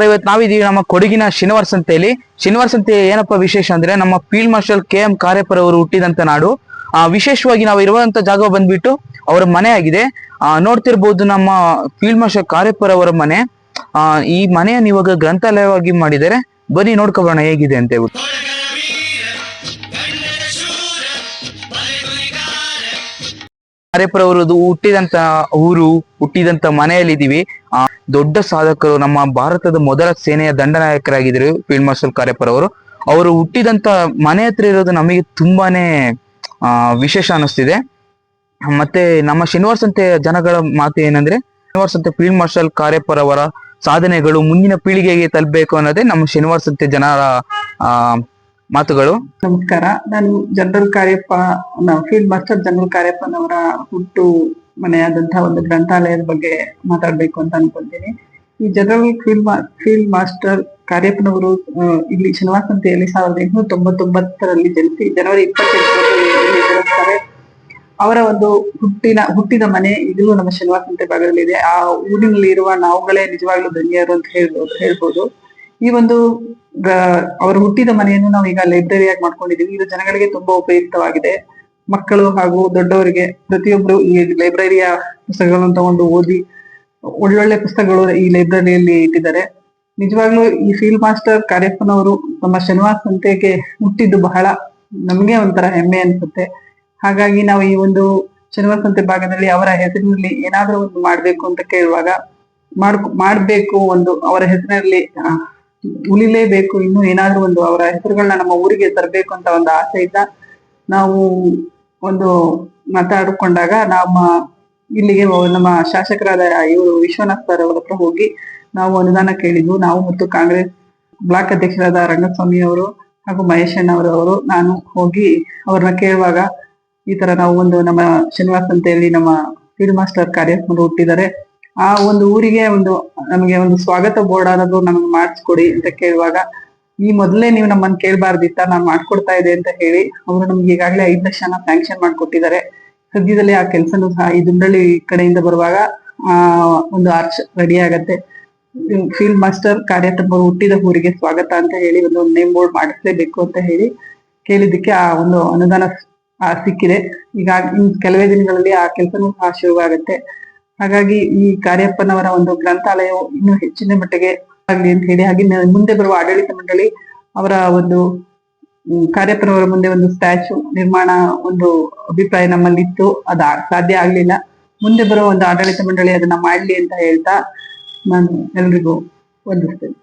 ಇವತ್ತು ನಾವಿದೀವಿ ನಮ್ಮ ಕೊಡಗಿನ ಶನಿವಾರ ಸಂತೆಯಲ್ಲಿ. ಶನಿವಾರ ಸಂತೆ ಏನಪ್ಪಾ ವಿಶೇಷ ಅಂದ್ರೆ ನಮ್ಮ ಫೀಲ್ಡ್ ಮಾರ್ಷಲ್ KM ಕಾರ್ಯಪ್ಪರ್ ಅವರು ಹುಟ್ಟಿದಂತ ನಾಡು. ವಿಶೇಷವಾಗಿ ನಾವು ಇರುವಂತ ಜಾಗ ಬಂದ್ಬಿಟ್ಟು ಅವರ ಮನೆ ಆಗಿದೆ. ನೋಡ್ತಿರ್ಬಹುದು ನಮ್ಮ ಫೀಲ್ಡ್ ಮಾರ್ಷಲ್ ಕಾರ್ಯಪ್ಪರ್ ಅವರ ಮನೆ. ಈ ಮನೆಯನ್ನು ಇವಾಗ ಗ್ರಂಥಾಲಯವಾಗಿ ಮಾಡಿದ್ದಾರೆ. ಬನ್ನಿ ನೋಡ್ಕೊಬೋಣ ಹೇಗಿದೆ ಅಂತ ಹೇಳ್ಬಿಟ್ಟು. ಕಾರ್ಯಪ್ಪರ್ ಅವರದು ಹುಟ್ಟಿದಂತ ಊರು, ಹುಟ್ಟಿದಂತ ಮನೆಯಲ್ಲಿದ್ದೀವಿ. ದೊಡ್ಡ ಸಾಧಕರು, ನಮ್ಮ ಭಾರತದ ಮೊದಲ ಸೇನೆಯ ದಂಡನಾಯಕರಾಗಿದ್ರು ಫೀಲ್ಡ್ ಮಾರ್ಷಲ್ ಕಾರ್ಯಪ್ಪರ್ ಅವರು. ಅವರು ಹುಟ್ಟಿದಂತ ಮನೆ ಹತ್ರ ಇರೋದು ನಮಗೆ ತುಂಬಾನೇ ವಿಶೇಷ ಅನಿಸ್ತಿದೆ. ಮತ್ತೆ ನಮ್ಮ ಶನಿವಾರ ಸಂತೆ ಜನಗಳ ಮಾತು ಏನಂದ್ರೆ, ಶನಿವಾರ ಸಂತೆ ಫೀಲ್ಡ್ ಮಾರ್ಷಲ್ ಕಾರ್ಯಪ್ಪರ್ ಅವರ ಸಾಧನೆಗಳು ಮುಂದಿನ ಪೀಳಿಗೆಗೆ ತಲುಪಬೇಕು ಅನ್ನೋದೇ ನಮ್ಮ ಶನಿವಾರ ಸಂತೆ ಜನರ ಮಾತುಗಳು. ನಮಸ್ಕಾರ, ನಾನು general Cariappa, field marshal general ಕಾರ್ಯಪ್ಪನವರ ಹುಟ್ಟು ಮನೆಯಾದಂತಹ ಒಂದು ಗ್ರಂಥಾಲಯದ ಬಗ್ಗೆ ಮಾತಾಡ್ಬೇಕು ಅಂತ ಅನ್ಕೊಂತೀನಿ. ಈ ಜನರಲ್ ಫೀಲ್ಡ್ ಮಾಸ್ಟರ್ ಕಾರ್ಯಪ್ಪನವರು ಇಲ್ಲಿ ಶನಿವಾರ ಸಂತೆಯಲ್ಲಿ 1899ರಲ್ಲಿ ಜನಿಸಿ ಜನವರಿ 28ರಂದು ಜನಿಸ್ತಾರೆ. ಅವರ ಒಂದು ಹುಟ್ಟಿದ ಮನೆ ಈಗಲೂ ನಮ್ಮ ಶನಿವಾರ ಸಂತೆ ಭಾಗದಲ್ಲಿದೆ. ಆ ಊರಿನಲ್ಲಿ ಇರುವ ನಾವುಗಳೇ ನಿಜವಾಗ್ಲೂ ಧನ್ಯರು ಅಂತ ಹೇಳ್ಬೋದು. ಈ ಒಂದು ಅವರು ಹುಟ್ಟಿದ ಮನೆಯನ್ನು ನಾವು ಈಗ ಲೈಬ್ರರಿಯಾಗಿ ಮಾಡ್ಕೊಂಡಿದೀವಿ. ಇದು ಜನಗಳಿಗೆ ತುಂಬಾ ಉಪಯುಕ್ತವಾಗಿದೆ. ಮಕ್ಕಳು ಹಾಗೂ ದೊಡ್ಡವರಿಗೆ ಪ್ರತಿಯೊಬ್ರು ಈ ಲೈಬ್ರರಿಯ ಪುಸ್ತಕಗಳನ್ನು ತಗೊಂಡು ಓದಿ ಒಳ್ಳೊಳ್ಳೆ ಪುಸ್ತಕಗಳು ಈ ಲೈಬ್ರರಿಯಲ್ಲಿ ಇಟ್ಟಿದ್ದಾರೆ. ನಿಜವಾಗ್ಲೂ ಈ ಫೀಲ್ಡ್ ಮಾಸ್ಟರ್ ಕಾರ್ಯಪ್ಪನವರು ನಮ್ಮ ಶನಿವಾರ ಸಂತೆಗೆ ಹುಟ್ಟಿದ್ದು ಬಹಳ ನಮ್ಗೆ ಒಂಥರ ಹೆಮ್ಮೆ ಅನ್ಸುತ್ತೆ. ಹಾಗಾಗಿ ನಾವು ಈ ಒಂದು ಶನಿವಾರ ಸಂತೆ ಭಾಗದಲ್ಲಿ ಅವರ ಹೆಸರಿನಲ್ಲಿ ಏನಾದ್ರೂ ಒಂದು ಮಾಡ್ಬೇಕು ಅಂತ ಕೇಳುವಾಗ ಮಾಡ್ಬೇಕು, ಒಂದು ಅವರ ಹೆಸರಿನಲ್ಲಿ ಉಳಿಲೇಬೇಕು, ಇನ್ನು ಏನಾದ್ರೂ ಒಂದು ಅವರ ಹೆಸರುಗಳನ್ನ ನಮ್ಮ ಊರಿಗೆ ತರಬೇಕು ಅಂತ ಒಂದು ಆಸೆಯಿಂದ ನಾವು ಒಂದು ಮಾತಾಡಿಕೊಂಡಾಗ ಇಲ್ಲಿಗೆ ನಮ್ಮ ಶಾಸಕರಾದ ಇವರು ವಿಶ್ವನಾಥ್ ಸರ್ ಅವರ ಹತ್ರ ಹೋಗಿ ನಾವು ಅನುದಾನ ಕೇಳಿದ್ವು. ನಾವು ಮತ್ತು ಕಾಂಗ್ರೆಸ್ ಬ್ಲಾಕ್ ಅಧ್ಯಕ್ಷರಾದ ರಂಗಸ್ವಾಮಿ ಅವರು ಹಾಗೂ ಮಹೇಶಣ್ಣ ಅವರವರು ನಾನು ಹೋಗಿ ಅವ್ರನ್ನ ಕೇಳುವಾಗ ಈ ತರ ನಾವು ಒಂದು ನಮ್ಮ ಶನಿವಾರ ಸಂತೆಯಲ್ಲಿ ನಮ್ಮ ಫೀಲ್ಡ್ ಮಾಸ್ಟರ್ ಕಾರ್ಯಪ್ಪರು ಹುಟ್ಟಿದ್ದಾರೆ, ಆ ಒಂದು ಊರಿಗೆ ನಮಗೆ ಒಂದು ಸ್ವಾಗತ ಬೋರ್ಡ್ ಆದರೂ ನಮಗೆ ಮಾಡಿಸ್ಕೊಡಿ ಅಂತ ಕೇಳುವಾಗ, ಈ ಮೊದಲೇ ನೀವು ನಮ್ಮನ್ನು ಕೇಳಬಾರ್ದಿತ್ತ, ನಾನು ಮಾಡ್ಕೊಡ್ತಾ ಇದೆ ಅಂತ ಹೇಳಿ ಅವರು ನಮ್ಗೆ ಈಗಾಗಲೇ 5 ಲಕ್ಷನ ಸ್ಯಾಂಕ್ಷನ್ ಮಾಡ್ಕೊಟ್ಟಿದ್ದಾರೆ. ಸದ್ಯದಲ್ಲಿ ಆ ಕೆಲಸನೂ ಸಹ ಈ ದುಂಡಳ್ಳಿ ಕಡೆಯಿಂದ ಬರುವಾಗ ಒಂದು ಆರ್ಚ್ ರೆಡಿ ಆಗತ್ತೆ. ಫೀಲ್ಡ್ ಮಾಸ್ಟರ್ ಕಾರ್ಯಪ್ಪರು ಹುಟ್ಟಿದ ಊರಿಗೆ ಸ್ವಾಗತ ಅಂತ ಹೇಳಿ ಒಂದು ನೇಮ್ ಬೋರ್ಡ್ ಮಾಡಿಸ್ಲೇಬೇಕು ಅಂತ ಹೇಳಿ ಕೇಳಿದ್ದಕ್ಕೆ ಆ ಒಂದು ಅನುದಾನ ಸಿಕ್ಕಿದೆ. ಈಗ ಕೆಲವೇ ದಿನಗಳಲ್ಲಿ ಆ ಕೆಲಸನೂ ಸಹ ಶುರುವಾಗತ್ತೆ. ಹಾಗಾಗಿ ಈ ಕಾರ್ಯಪ್ಪನವರ ಒಂದು ಗ್ರಂಥಾಲಯವು ಇನ್ನೂ ಹೆಚ್ಚಿನ ಮಟ್ಟಿಗೆ ಆಗ್ಲಿ ಅಂತ ಹೇಳಿ, ಹಾಗೆ ಮುಂದೆ ಬರುವ ಆಡಳಿತ ಮಂಡಳಿ ಅವರ ಒಂದು ಕಾರ್ಯಪ್ಪನವರ ಮುಂದೆ ಒಂದು ಸ್ಟ್ಯಾಚು ನಿರ್ಮಾಣ ಒಂದು ಅಭಿಪ್ರಾಯ ನಮ್ಮಲ್ಲಿತ್ತು. ಸಾಧ್ಯ ಆಗ್ಲಿಲ್ಲ. ಮುಂದೆ ಬರುವ ಒಂದು ಆಡಳಿತ ಮಂಡಳಿ ಅದನ್ನ ಮಾಡ್ಲಿ ಅಂತ ಹೇಳ್ತಾ ನಾನು ಎಲ್ರಿಗೂ ವಂದಿಸ್ತೇನೆ.